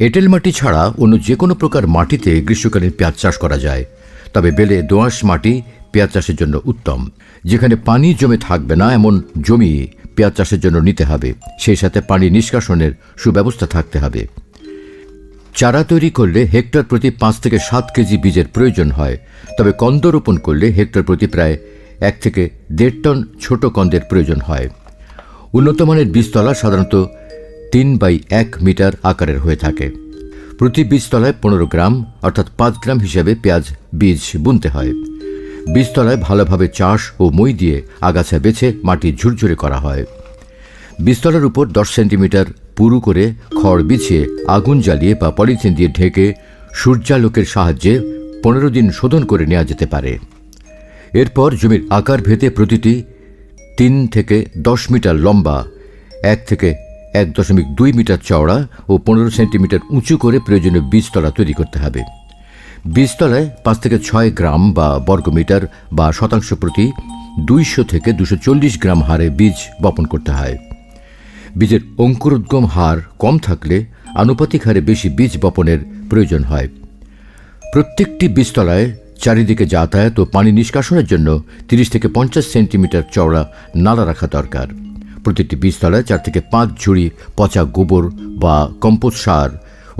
এঁটেল মাটি ছাড়া অন্য যে কোনো প্রকার মাটিতে গ্রীষ্মকালীন পেঁয়াজ চাষ করা যায়, তবে বেলে দোআঁশ মাটি পেঁয়াজ চাষের জন্য উত্তম। যেখানে পানি জমে থাকবে না এমন জমি পেঁয়াজ চাষের জন্য নিতে হবে, সেই সাথে পানি নিষ্কাশনের সুব্যবস্থা থাকতে হবে। চারা তৈরি করলে হেক্টর প্রতি 5 থেকে 7 কেজি বীজের প্রয়োজন হয়, তবে কন্দ রোপণ করলে হেক্টর প্রতি প্রায় 1 থেকে 1.5 টন ছোট কন্দের প্রয়োজন হয়। উন্নত মানের বীজতলা সাধারণত 3/1 মিটার আকারের হয়ে থাকে। প্রতি বীজতলায় 15 গ্রাম অর্থাৎ 5 গ্রাম হিসেবে পেঁয়াজ বীজ বুনতে হয়। বীজতলায় ভালোভাবে চাষ ও মই দিয়ে আগাছা বেছে মাটি ঝুরঝুরে করা হয়। বীজতলার উপর 10 সেন্টিমিটার পুরু করে খড় বিছিয়ে আগুন জ্বালিয়ে বা পলিথিন দিয়ে ঢেকে সূর্যালোকের সাহায্যে 15 দিন শোধন করে নেওয়া যেতে পারে। এরপর জমির আকার ভেদে প্রতিটি 3 থেকে 10 মিটার লম্বা, 1 থেকে 1.2 মিটার চওড়া ও 15 সেন্টিমিটার উঁচু করে প্রয়োজনীয় বীজতলা তৈরি করতে হবে। বীজতলায় 5 থেকে 6 গ্রাম বা বর্গমিটার বা শতাংশ প্রতি 200 থেকে 240 গ্রাম হারে বীজ বপন করতে হয়। বীজের অঙ্কুরোদ্গম হার কম থাকলে আনুপাতিক হারে বেশি বীজ বপনের প্রয়োজন হয়। প্রত্যেকটি বীজতলায় চারিদিকে যাতায়াত ও পানি নিষ্কাশনের জন্য 30 থেকে 50 সেন্টিমিটার চওড়া নালা রাখা দরকার। প্রতিটি বীজতলায় 4 থেকে 5 ঝুড়ি পচা গোবর বা কম্পোস্ট সার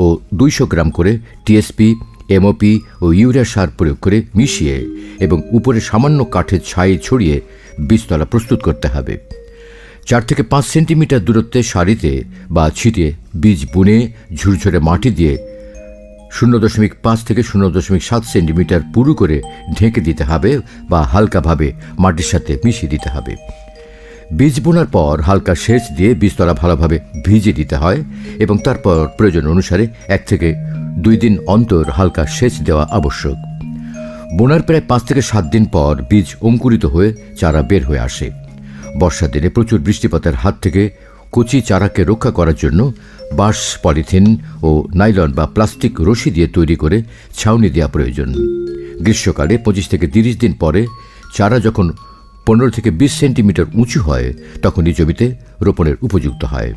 ও 200 গ্রাম করে টিএসপি, এমওপি ও ইউরিয়া সার প্রয়োগ করে মিশিয়ে এবং উপরে সামান্য কাঠের ছাই ছড়িয়ে বীজতলা প্রস্তুত করতে হবে। 4 থেকে 5 সেন্টিমিটার দূরত্বে সারিতে বা ছিটিয়ে বীজ বুনে ঝুরঝুরে মাটি দিয়ে 0.5 থেকে 0.7 সেন্টিমিটার পুরু করে ঢেকে দিতে হবে বা হালকাভাবে মাটির সাথে মিশিয়ে দিতে হবে। বীজ বোনার পর হালকা সেচ দিয়ে বীজতলা ভালোভাবে ভিজিয়ে দিতে হয় এবং তারপর প্রয়োজন অনুসারে 1 থেকে 2 দিন অন্তর হালকা সেচ দেওয়া আবশ্যক। বোনার প্রায় 5 থেকে 7 দিন পর বীজ অঙ্কুরিত হয়ে চারা বের হয়ে আসে। বর্ষার দিনে প্রচুর বৃষ্টিপাতের হাত থেকে কচি চারাকে রক্ষা করার জন্য বাঁশ, পলিথিন ও নাইলন বা প্লাস্টিক রশি দিয়ে তৈরি করে ছাউনি দেওয়া প্রয়োজন। গ্রীষ্মকালে 25 থেকে 30 দিন পরে চারা যখন 15 থেকে 20 সেন্টিমিটার উঁচু হয় তখনই জমিতে রোপণের উপযুক্ত হয়।